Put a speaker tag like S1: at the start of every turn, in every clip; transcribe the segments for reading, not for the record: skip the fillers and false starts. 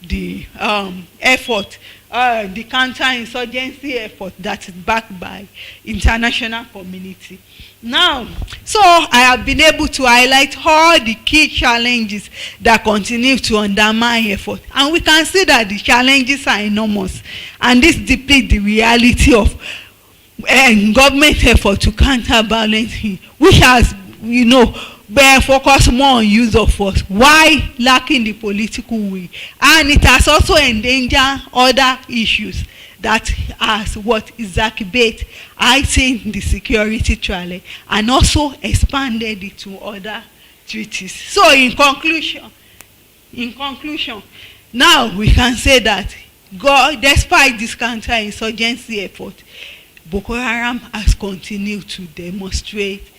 S1: the effort, the counter-insurgency effort that is backed by international community. Now, so I have been able to highlight all the key challenges that continue to undermine effort, and we can see that the challenges are enormous, and this depicts the reality of government effort to counter violence, which has, been focused more on use of force while lacking the political will, and it has also endangered other issues that has exacerbate heightened the security challenge and also expanded it to other treaties. So in conclusion, now we can say that despite this counter-insurgency effort, Boko Haram has continued to demonstrate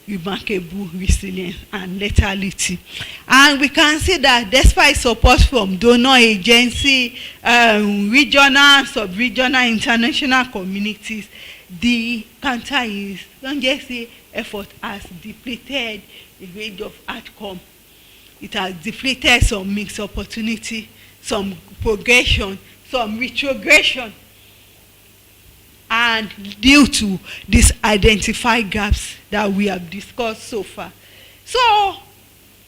S1: remarkable resilience and lethality. And we can see that despite support from donor agency, regional, sub-regional, international communities, the counter-insurgency effort has depleted a range of outcomes. It has depleted some mixed opportunity, some progression, some retrogression, and due to these identified gaps that we have discussed so far. So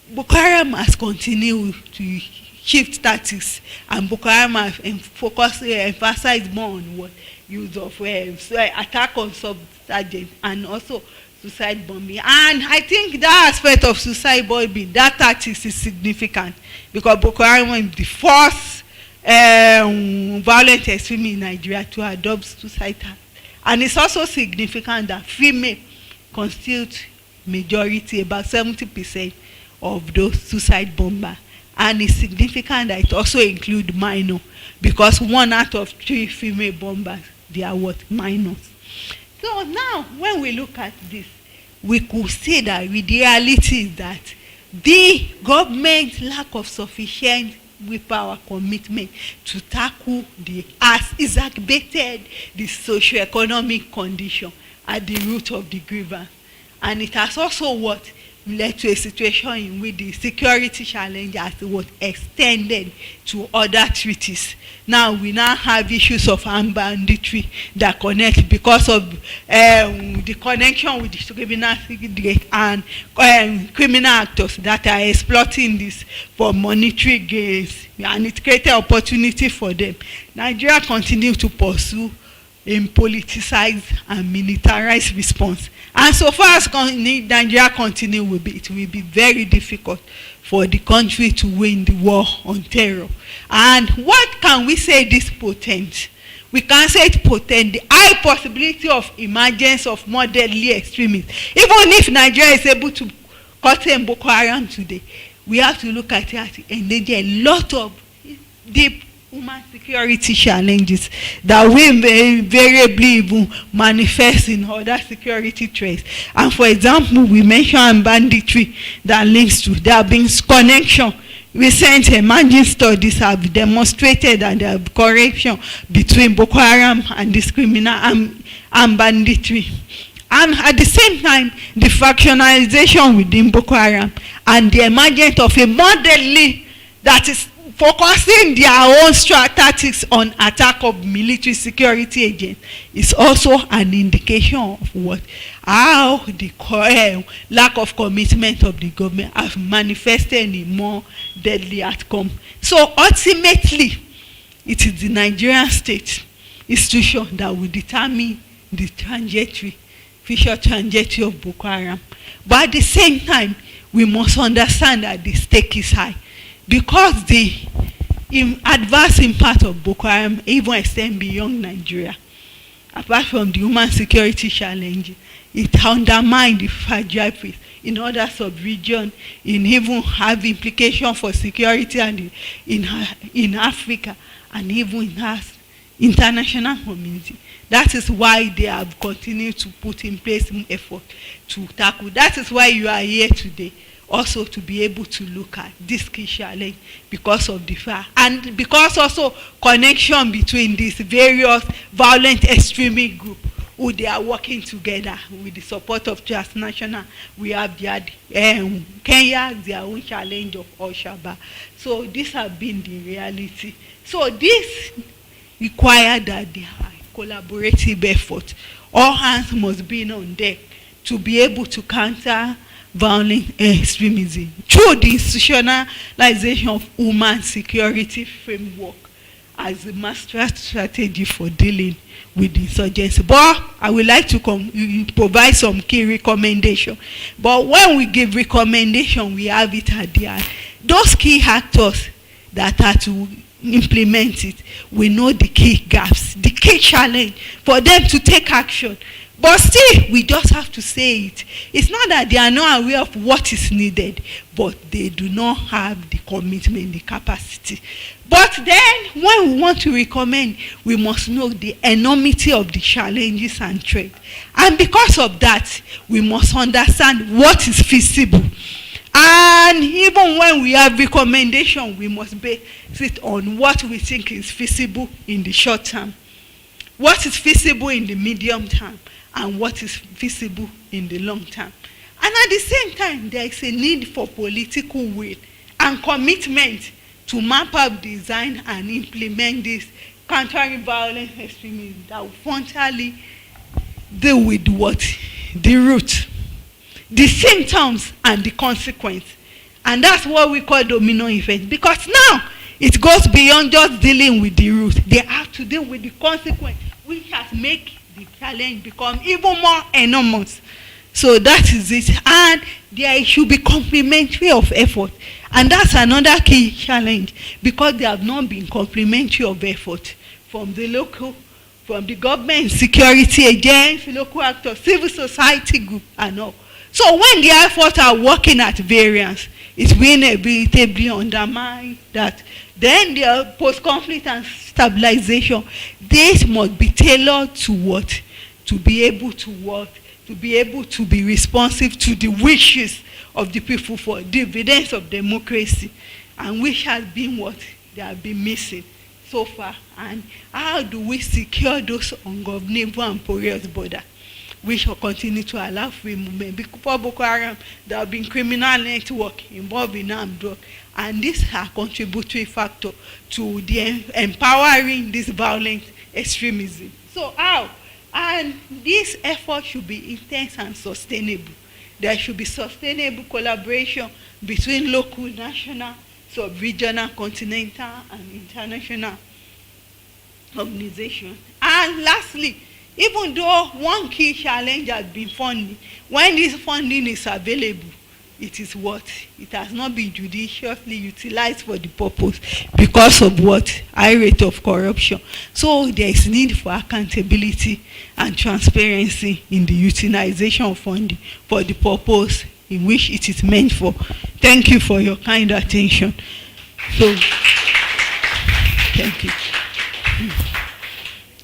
S1: Boko Haram has continued to shift tactics, and Boko Haram has emphasized more on what use of attack on subsergeants and also suicide bombing. And I think that aspect of suicide bombing, that tactics is significant, because Boko Haram is the first violent extremist in Nigeria to adopt suicide tactics. And it's also significant that female constitute majority, about 70% of those suicide bombers. And it's significant that it also includes minor, because 1 out of 3 female bombers, they are minors. So now, when we look at this, we could see that the reality is that the government's lack of sufficient willpower commitment to tackle has exacerbated the socio-economic condition at the root of the grievance, and it has also led to a situation in which the security challenge has extended to other treaties. Now we have issues of armed banditry that connect because of the connection with the criminal and criminal actors that are exploiting this for monetary gains, and it created opportunity for them. Nigeria continues to pursue a politicized and militarized response, and so far as Nigeria continues, it will be very difficult for the country to win the war on terror. And what can we say this portends? We can say it portends the high possibility of emergence of more deadly extremists. Even if Nigeria is able to contain Boko Haram today, we have to look at it and endanger a lot of deep human security challenges that will invariably even manifest in other security threats. And for example, we mentioned banditry that links to there being connection. Recent emerging studies have demonstrated that there is correlation between Boko Haram and this criminal and banditry. And at the same time, the factionalization within Boko Haram and the emergence of a more deadly that is focusing their own tactics on attack of military security agents is also an indication of how the lack of commitment of the government has manifested in more deadly outcome. So ultimately, it is the Nigerian state institution that will determine the future trajectory of Boko Haram. But at the same time, we must understand that the stake is high, because the adverse impact of Boko Haram even extends beyond Nigeria. Apart from the human security challenge, it undermines the fragile peace in other sub-regions, in even have implications for security and in Africa and even in us, international community. That is why they have continued to put in place effort to tackle. That is why you are here today, also to be able to look at this key challenge, because of the fact, and because also connection between these various violent extremist groups who they are working together with the support of transnational. We have Kenya, their own challenge of Oshaba. So these have been the reality. So this require that there are collaborative effort. All hands must be on deck to be able to counter violent extremism through the institutionalization of human security framework as the master strategy for dealing with insurgency. But I would like to provide some key recommendations. But when we give recommendation, we have it at the end. Those key actors that are to implement it, we know the key gaps, the key challenge for them to take action. But still, we just have to say it. It's not that they are not aware of what is needed, but they do not have the commitment, the capacity. But then, when we want to recommend, we must know the enormity of the challenges and threats. And because of that, we must understand what is feasible. And even when we have recommendation, we must base it on what we think is feasible in the short term, what is feasible in the medium term, and what is feasible in the long term. And at the same time, there is a need for political will and commitment to map out, design, and implement this countering violent extremism that will functionally deal with what? The root, the symptoms, and the consequence. And that's what we call domino effect. Because now, it goes beyond just dealing with the root. They have to deal with the consequence, which has made the challenge become even more enormous. So that is it. And there should be complementary of effort. And that's another key challenge, because there have not been complementary of effort from the local, from the government, security agents, local actors, civil society group, and all. So when the efforts are working at variance, it's being inevitably undermined that then the post-conflict and stabilization, this must be tailored to what? To be able to work, to be able to be responsive to the wishes of the people for dividends of democracy, and which has been what they have been missing so far. And how do we secure those ungovernable and porous borders, which will continue to allow free movement? Before Boko Haram, there have been criminal network involved in armed drug, and these are contributory factor to the empowering this violent extremism. So how? And this effort should be intense and sustainable. There should be sustainable collaboration between local, national, sub-regional, continental, and international organizations. And lastly, even though one key challenge has been funding, when this funding is available, it is what? It has not been judiciously utilized for the purpose because of what? High rate of corruption. So there is need for accountability and transparency in the utilization of funding for the purpose in which it is meant for. Thank you for your kind attention. So, thank you.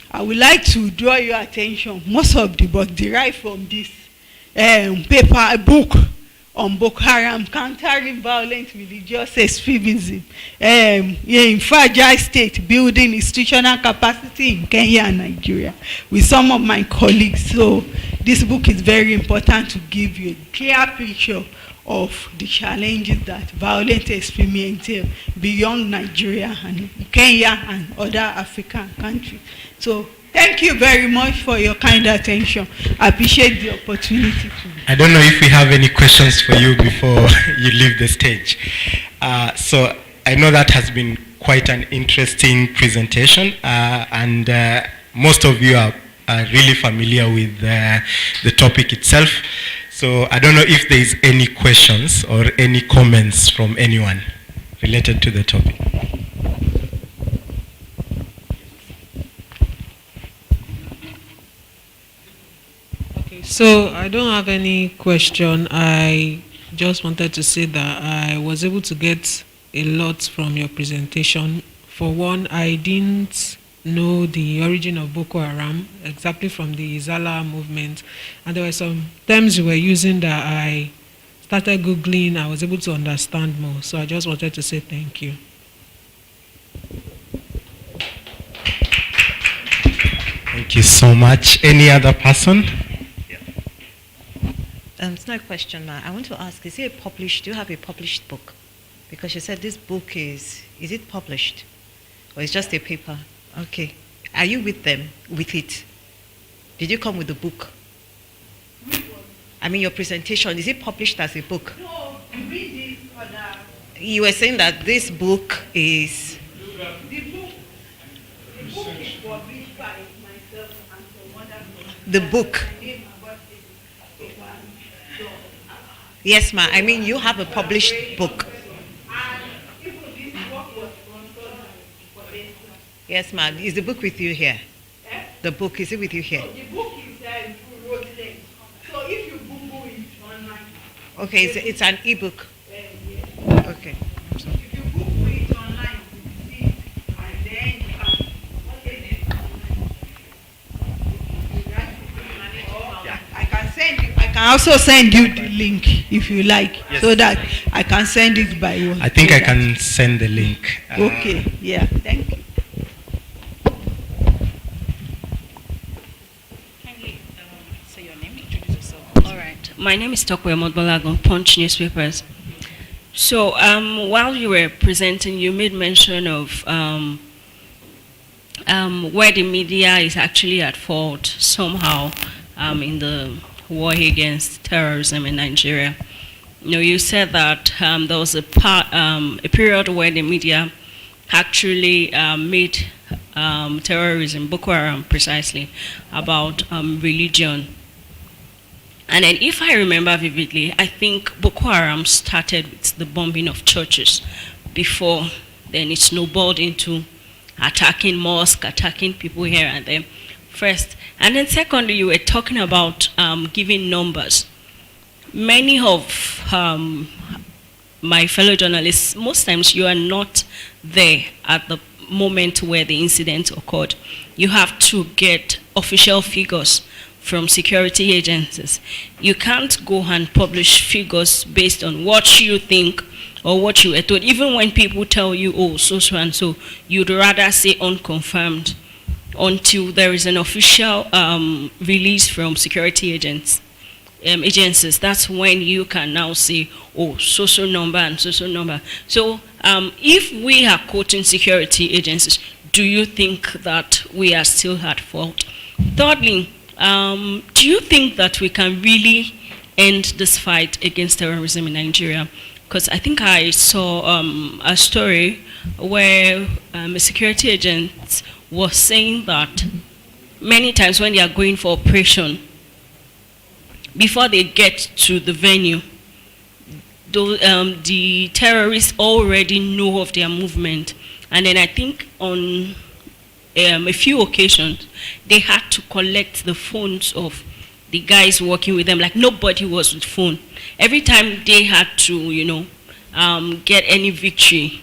S1: I would like to draw your attention, most of the book derived from this book on Boko Haram, countering violent religious extremism in fragile state, building institutional capacity in Kenya and Nigeria, with some of my colleagues. So this book is very important to give you a clear picture of the challenges that violent extremism entail beyond Nigeria and Kenya and other African countries. So thank you very much for your kind attention. I appreciate the opportunity.
S2: I don't know if we have any questions for you before you leave the stage. So I know that has been quite an interesting presentation, and most of you are really familiar with the topic itself. So I don't know if there is any questions or any comments from anyone related to the topic.
S3: Okay, so I don't have any question. I just wanted to say that I was able to get a lot from your presentation. For one, I didn't know the origin of Boko Haram exactly from the Izala movement, and there were some terms you were using that I started Googling. I was able to understand more, so I just wanted to say thank you.
S2: Thank Thank you so much. Any other person?
S4: It's not a question, ma. I want to ask, is it published? Do you have a published book? Because you said this book is it published? Or it's just a paper? Okay. Are you with them, with it? Did you come with the book? I mean, your presentation, is it published as a book?
S1: No, you read this other.
S4: You were saying that this book is...
S1: The book is published by myself and some other people.
S4: The book. Yes, ma. I mean, you have a published book. Yes, ma. Is the book with you here? The book, is it with you here?
S1: The book is there in road length. So if you Google it online.
S4: Okay, it's an e-book.
S1: Yes.
S4: Okay.
S1: If you Google it online, you see it, and then you can I can also send you the link if you like,
S2: Yes.
S1: so that I can send it by you.
S2: I think I can send the link.
S1: Okay, yeah, thank you.
S5: Kindly say your name, introduce yourself. All right. My name is Tokwe Modbolagon, Punch Newspapers. So while you were presenting, you made mention of where the media is actually at fault somehow in the war against terrorism in Nigeria. You know, you said that there was a period where the media actually made terrorism, Boko Haram precisely, about religion. And then if I remember vividly, I think Boko Haram started with the bombing of churches before then it snowballed into attacking mosques, attacking people here and there first. And then secondly, you were talking about giving numbers. Many of my fellow journalists, most times you are not there at the moment where the incident occurred. You have to get official figures from security agencies. You can't go and publish figures based on what you think or what you were told. Even when people tell you, oh, so and so, you'd rather say unconfirmed until there is an official release from security agencies. That's when you can now say, oh, so number and so number. So if we are quoting security agencies, do you think that we are still at fault? Thirdly, do you think that we can really end this fight against terrorism in Nigeria? Because I think I saw a story where a security agent was saying that many times when they are going for operation, before they get to the venue, the terrorists already know of their movement. And then I think on a few occasions, they had to collect the phones of the guys working with them. Like nobody was with phone. Every time they had to, get any victory,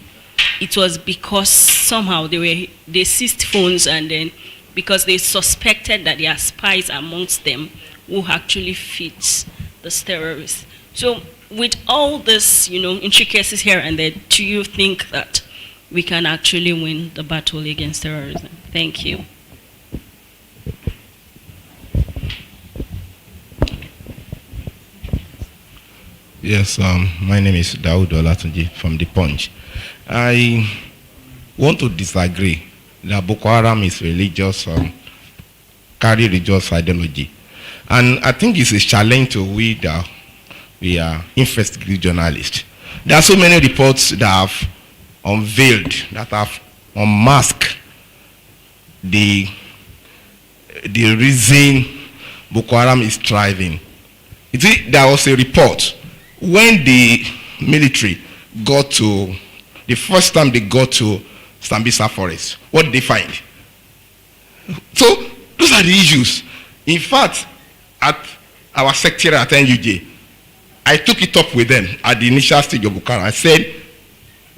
S5: it was because somehow they seized phones, and then because they suspected that there are spies amongst them who actually fits this terrorists. So with all this, intricacies here and there, do you think that we can actually win the battle against terrorism? Thank you.
S6: Yes, my name is Daoud Olatunji from The Punch. I want to disagree that Boko Haram is religious, carry religious ideology. And I think it's a challenge to we are investigative journalists. There are so many reports that have unveiled, that have unmasked the reason Boko Haram is thriving. You see, there was a report when the military got to, the first time they got to Sambisa Forest. What did they find? So those are the issues. In fact, at our secretariat at NUJ, I took it up with them at the initial stage of Boko Haram. I said,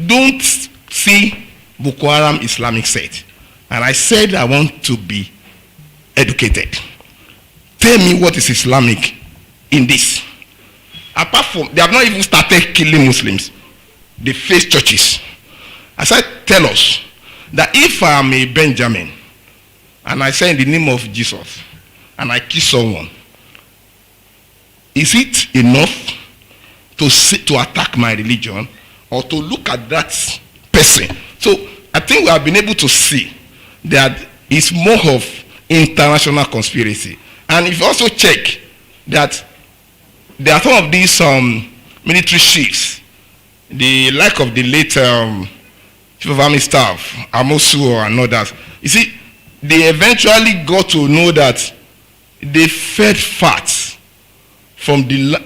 S6: don't see Boko Haram Islamic sect. And I said I want to be educated. Tell me what is Islamic in this. Apart from, they have not even started killing Muslims. They face churches. I said, tell us that if I am a Benjamin and I say in the name of Jesus, and I kill someone, is it enough to attack my religion or to look at that person? So I think we have been able to see that it's more of international conspiracy. And if you also check that there are some of these military chiefs, the like of the late Chief of Army Staff, Amosu and others, you see, they eventually got to know that they fed fat from the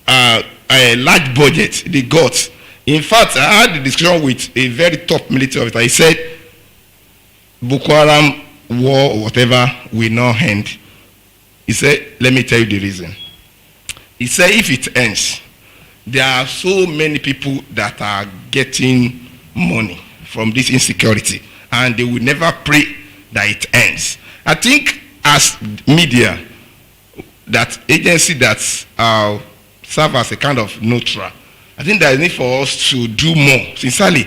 S6: large budget they got. In fact, I had a discussion with a very top military officer. He said, Boko Haram war or whatever will not end. He said, let me tell you the reason. He said, if it ends, there are so many people that are getting money from this insecurity, and they will never pray that it ends. I think as media, that agency that serve as a kind of neutral, I think there is need for us to do more. Sincerely,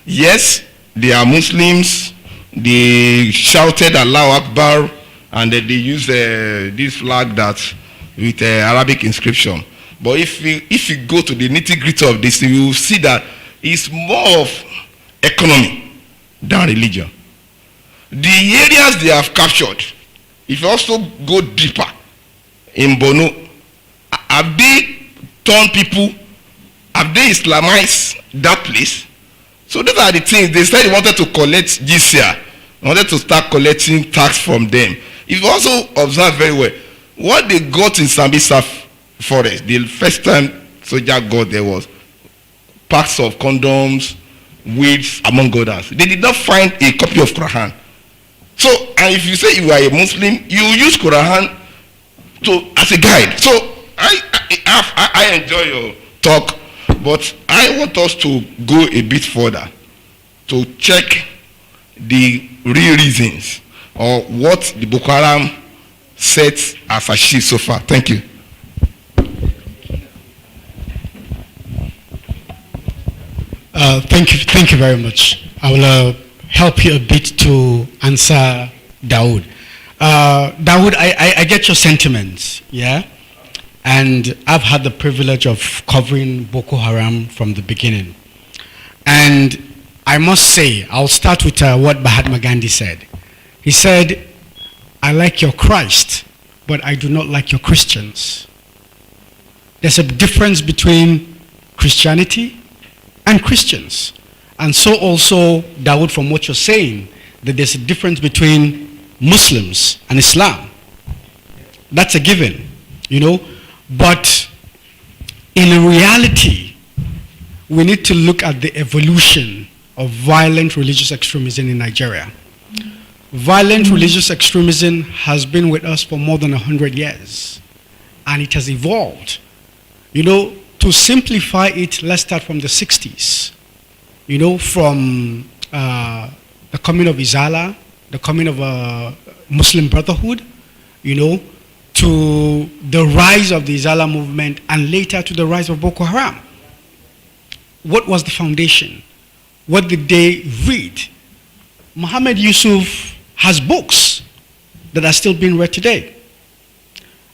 S6: yes, they are Muslims. They shouted Allahu Akbar, and they use this flag that with Arabic inscription. But if you go to the nitty-gritty of this, you will see that it's more of economy than religion. The areas they have captured, if you also go deeper in Borno, have they turned people, have they Islamized that place? So those are the things. They said they wanted to collect jizya, wanted to start collecting tax from them. If you also observe very well, what they got in Sambisa forest, the first time soldier got there was packs of condoms, weeds, among others. They did not find a copy of Quran. So, and if you say you are a Muslim, you use Quran as a guide. So I enjoy your talk, but I want us to go a bit further to check the real reasons or what the Boko Haram sets as achieved so far. Thank you.
S7: Thank you very much. I will help you a bit to answer Dawood. Dawood, I get your sentiments, yeah? And I've had the privilege of covering Boko Haram from the beginning. And I must say, I'll start with what Mahatma Gandhi said. He said, I like your Christ, but I do not like your Christians. There's a difference between Christianity and Christians. And so also, Dawood, from what you're saying, that there's a difference between Muslims and Islam. That's a given, you know. But in reality, we need to look at the evolution of violent religious extremism in Nigeria. Violent religious extremism has been with us for more than 100 years, and it has evolved. You know, to simplify it, let's start from the 60s. You know, from the coming of Izala, the coming of Muslim Brotherhood, you know, to the rise of the Izala movement, and later to the rise of Boko Haram. What was the foundation? What did they read? Muhammad Yusuf has books that are still being read today.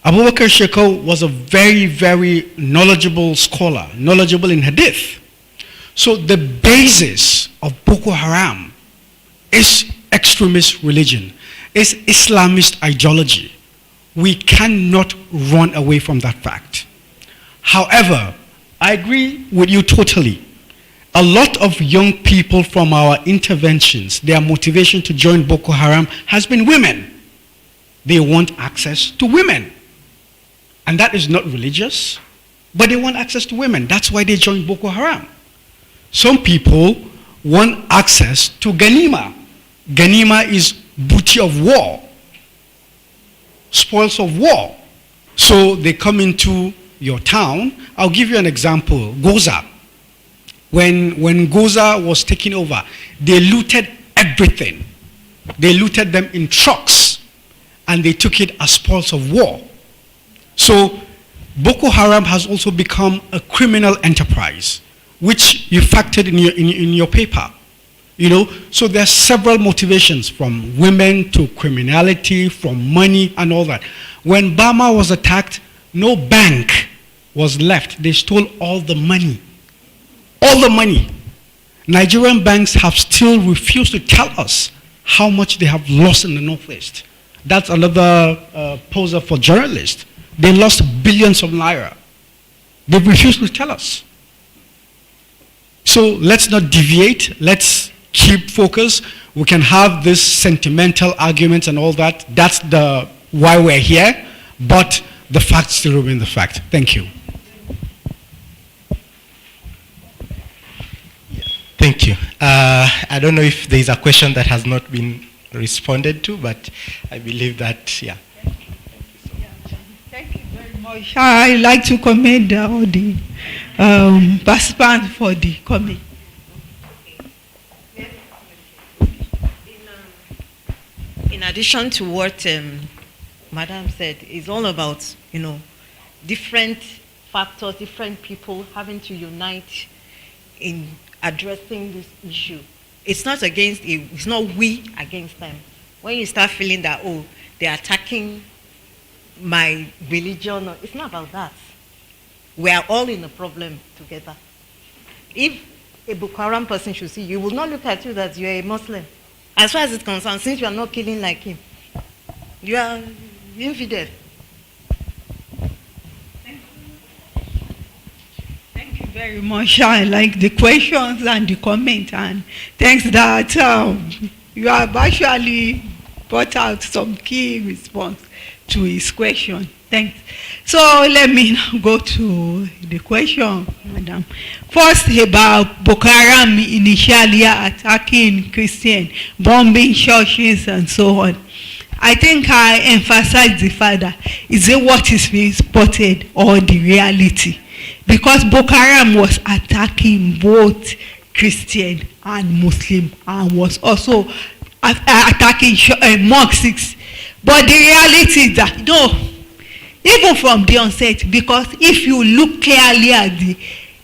S7: Abu Bakr Sheko was a very, very knowledgeable scholar, knowledgeable in hadith. So the basis of Boko Haram is extremist religion, is Islamist ideology. We cannot run away from that fact. However, I agree with you totally. A lot of young people from our interventions, their motivation to join Boko Haram has been women. They want access to women. And that is not religious, but they want access to women. That's why they join Boko Haram. Some people want access to Ganima. Ganima is booty of war, spoils of war. So they come into your town. I'll give you an example. Goza. When Goza was taken over, they looted everything. They looted them in trucks, and they took it as spoils of war. So Boko Haram has also become a criminal enterprise, which you factored in your paper. You know, so there are several motivations, from women to criminality, from money and all that. When Burma was attacked, no bank was left. They stole all the money. All the money. Nigerian banks have still refused to tell us how much they have lost in the Northwest. That's another poser for journalists. They lost billions of naira. They refused to tell us. So let's not deviate. Let's keep focus. We can have this sentimental arguments and all that. That's why we're here. But the facts still remain the fact. Thank you.
S2: Thank you. I don't know if there is a question that has not been responded to, but I believe that, yeah.
S1: Thank you very much. I'd like to commend all the participants for the comment.
S4: In addition to what Madam said, it's all about, different factors, different people having to unite in addressing this issue. It's not we against them. When you start feeling that, they're attacking my religion, it's not about that. We are all in the problem together. If a Boko Haram person should see you, will not look at you that you're a Muslim. As far as it's concerned, since you are not killing like him, you are infidel.
S1: Thank you very much. I like the questions and the comment, and thanks that you have actually brought out some key response to his question. Thanks. So let me now go to the question, Madam. First, about Boko Haram initially attacking Christians, bombing churches and so on. I think I emphasize the fact that is it what is reported or the reality? Because Boko Haram was attacking both Christian and Muslim, and was also attacking mosques. But the reality is that, even from the onset, because if you look clearly at the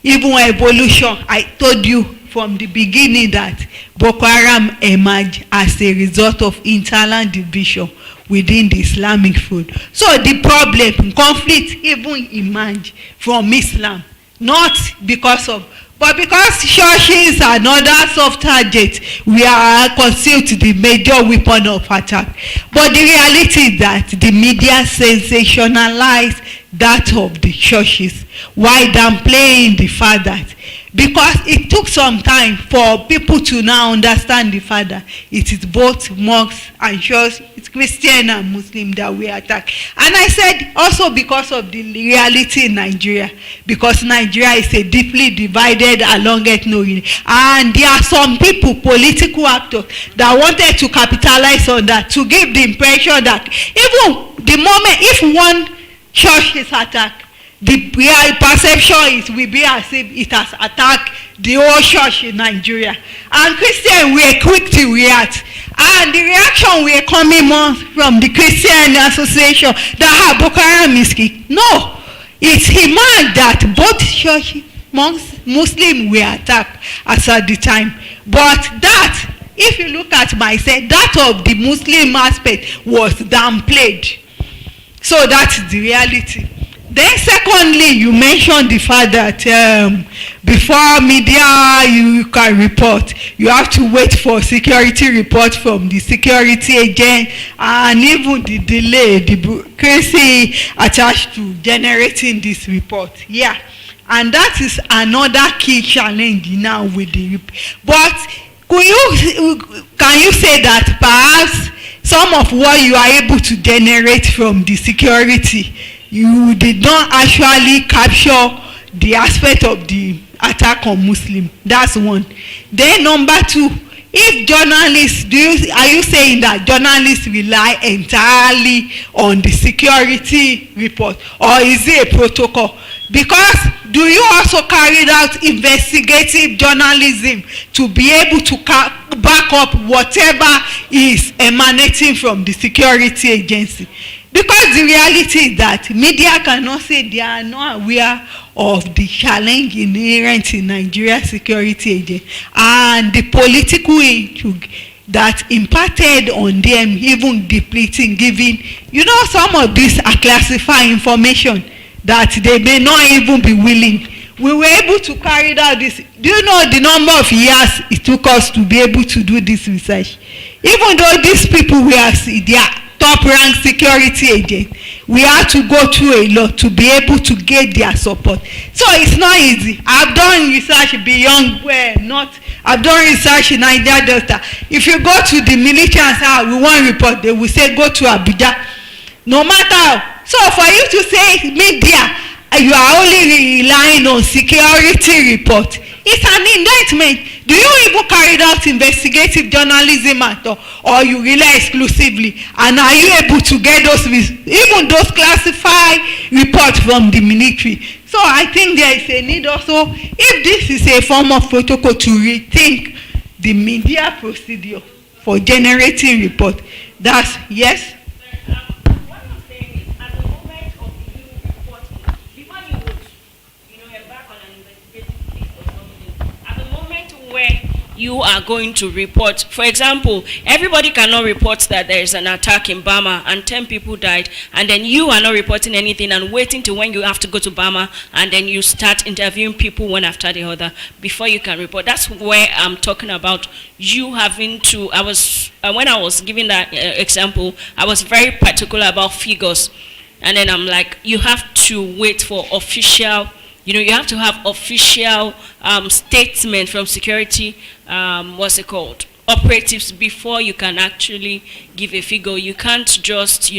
S1: even evolution, I told you from the beginning that Boko Haram emerged as a result of internal division within the Islamic fold. So the problem, conflict even emerged from Islam, not because of, but because churches and other soft targets we are considered the major weapon of attack. But the reality is that the media sensationalized that of the churches while downplaying the fact that, because it took some time for people to now understand the fact that it is both mosques and churches, it's Christian and Muslim that we attack. And I said also because of the reality in Nigeria, because Nigeria is a deeply divided along ethnic, and there are some people, political actors, that wanted to capitalize on that to give the impression that even the moment if one church is attacked, the real perception will be as if it has attacked the whole church in Nigeria. And Christians were quick to react. And the reaction were coming more from the Christian Association that Boko Haram is kicked. No, it's emerged that both churches, Muslims were attacked as at the time. But that, if you look at myself, that of the Muslim aspect was downplayed. So that's the reality. Then secondly, you mentioned the fact that before media you can report, you have to wait for security report from the security agent, and even the delay, the bureaucracy attached to generating this report. Yeah, and that is another key challenge now with the report. But can you say that perhaps some of what you are able to generate from the security, you did not actually capture the aspect of the attack on Muslim? That's one. Then number two, if journalists, are you saying that journalists rely entirely on the security report, or is it a protocol? Because do you also carry out investigative journalism to be able to back up whatever is emanating from the security agency? Because the reality is that media cannot say they are not aware of the challenge inherent in Nigeria's security agent and the political intrigue that impacted on them, even depleting, giving, some of these are classified information that they may not even be willing. We were able to carry out this. Do you know the number of years it took us to be able to do this research? Even though these people were their top-ranked security agents, we had to go through a lot to be able to get their support. So it's not easy. I've done research beyond I've done research in Niger Delta. If you go to the military and say, we want report, they will say, go to Abuja. No matter how. So for you to say media, you are only relying on security report, it's an indictment. Do you even carry out investigative journalism at all, or you rely exclusively? And are you able to get even those classified reports from the military? So I think there is a need also, if this is a form of protocol, to rethink the media procedure for generating report. That's yes.
S5: You are going to report. For example, everybody cannot report that there is an attack in Bama and 10 people died, and then you are not reporting anything and waiting till when you have to go to Bama, and then you start interviewing people one after the other before you can report. That's where I'm talking about you having to. When I was giving that example, I was very particular about figures, and then I'm like, you have to wait for official. You have to have official statement from security, operatives before you can actually give a figure. You can't just,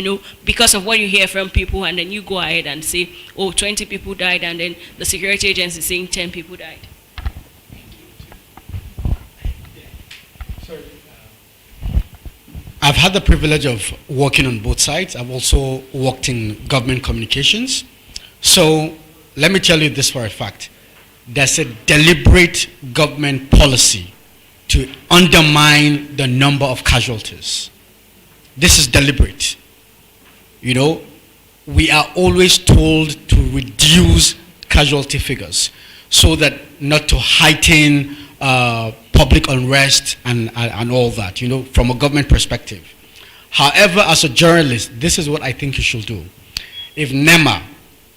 S5: because of what you hear from people, and then you go ahead and say, 20 people died, and then the security agency is saying 10 people died.
S7: I've had the privilege of working on both sides. I've also worked in government communications. So let me tell you this for a fact. There's a deliberate government policy to undermine the number of casualties. This is deliberate. We are always told to reduce casualty figures so that not to heighten public unrest and all that, from a government perspective. However, as a journalist, this is what I think you should do. If NEMA,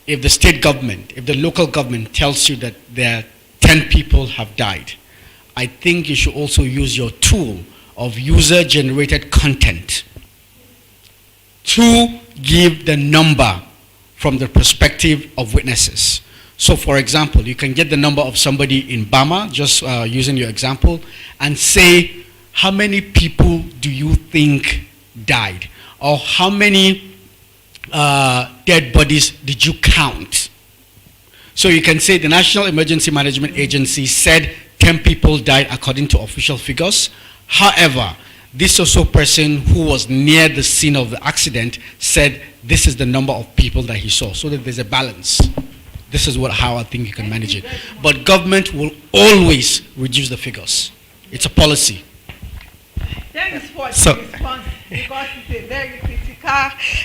S7: if the state government, if the local government tells you that there are 10 people have died, I think you should also use your tool of user-generated content to give the number from the perspective of witnesses. So for example, you can get the number of somebody in Bama, just using your example, and say, how many people do you think died? Or how many dead bodies did you count? So you can say the National Emergency Management Agency said 10 people died according to official figures. However, this also person who was near the scene of the accident said this is the number of people that he saw, so that there's a balance. This is how I think you can manage it. But government will always reduce the figures. It's a policy.
S1: Thanks for the response, because it's a very critical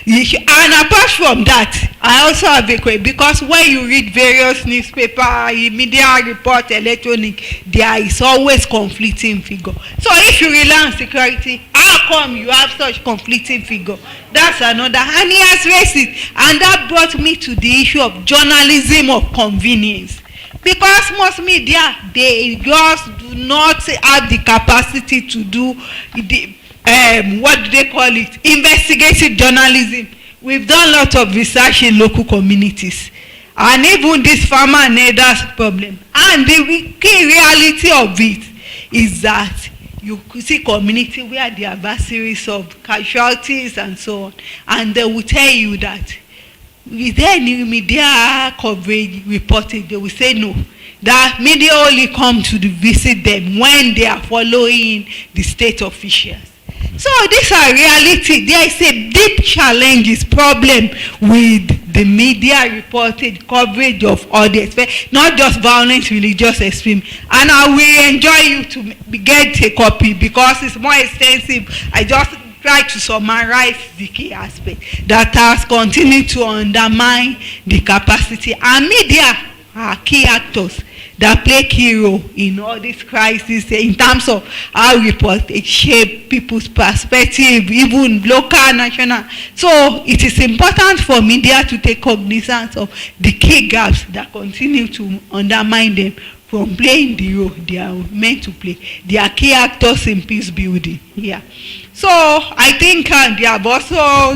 S1: issue. And apart from that, I also have a question, because when you read various newspaper, media report, electronic, there is always conflicting figure. So if you rely on security, how come you have such conflicting figure? That's another. And he has raised it. And that brought me to the issue of journalism of convenience. Because most media, they just do not have the capacity to do the, what do they call it, investigative journalism. We've done a lot of research in local communities. And even this farmer and elders problem. And the key reality of it is that you see community where there are adversaries of casualties and so on. And they will tell you that, is there any media coverage reported? They will say no. That media only come to visit them when they are following the state officials. So these are reality. There is a deep challenge, problem with the media reported coverage of audience, not just violent religious extreme. And I will enjoy you to get a copy because it's more extensive. I just try to summarize the key aspect that has continued to undermine the capacity. And media are key actors that play key role in all these crises in terms of how reports shape people's perspective, even local, national. So it is important for media to take cognizance of the key gaps that continue to undermine them from playing the role they are meant to play. They are key actors in peace building. Yeah. So I think they have also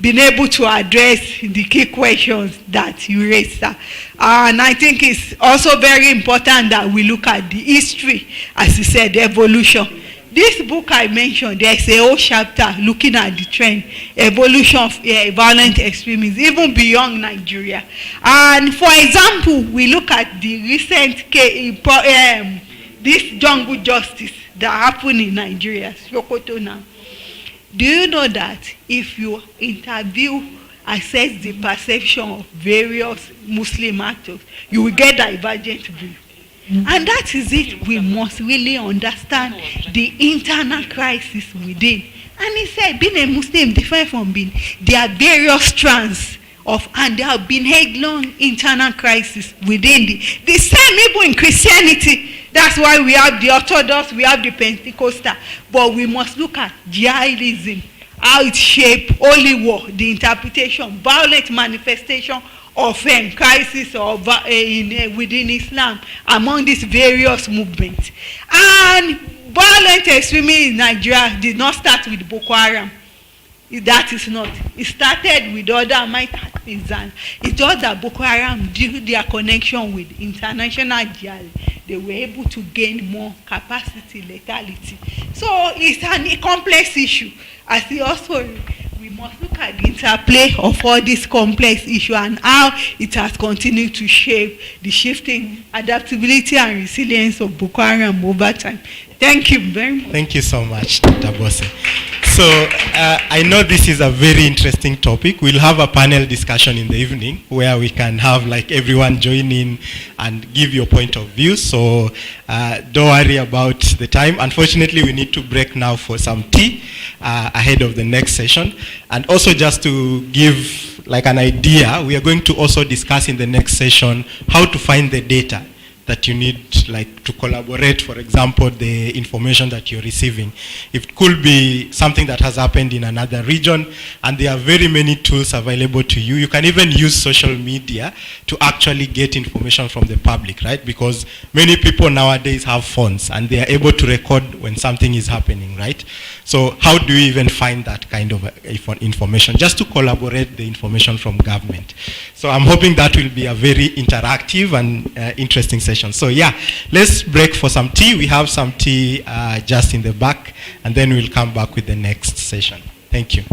S1: been able to address the key questions that you raised. And I think it's also very important that we look at the history, as you said, the evolution. This book I mentioned, there's a whole chapter looking at the trend, evolution of violent extremism, even beyond Nigeria. And for example, we look at the recent this jungle justice that happened in Nigeria, Sokoto now. Do you know that if you interview, assess the perception of various Muslim actors, you will get divergent view? And that is it. We must really understand the internal crisis within. And he said, being a Muslim different from being, there are various strands of, and there have been headlong internal crisis within the same even in Christianity. That's why we have the Orthodox, we have the Pentecostal. But we must look at jihadism, how it shaped holy war, the interpretation, violent manifestation of crisis of, within Islam among these various movements. And violent extremism in Nigeria did not start with Boko Haram. That is not. It started with other might partisans. It's just that Boko Haram, due to their connection with international jihad, they were able to gain more capacity, lethality. So it's a complex issue. As he also, we must look at the interplay of all these complex issues and how it has continued to shape the shifting adaptability and resilience of Boko Haram over time. Thank you very much.
S2: Thank you so much, Dr. Bose. So I know this is a very interesting topic. We'll have a panel discussion in the evening where we can have like everyone join in and give your point of view. So don't worry about the time. Unfortunately, we need to break now for some tea ahead of the next session. And also just to give like an idea, we are going to also discuss in the next session how to find the data that you need like to collaborate, for example, the information that you're receiving. It could be something that has happened in another region, and there are very many tools available to you. You can even use social media to actually get information from the public, right? Because many people nowadays have phones and they are able to record when something is happening, right? So how do you even find that kind of information? Just to collaborate the information from government. So I'm hoping that will be a very interactive and interesting session. So yeah, let's break for some tea. We have some tea just in the back, and then we'll come back with the next session. Thank you.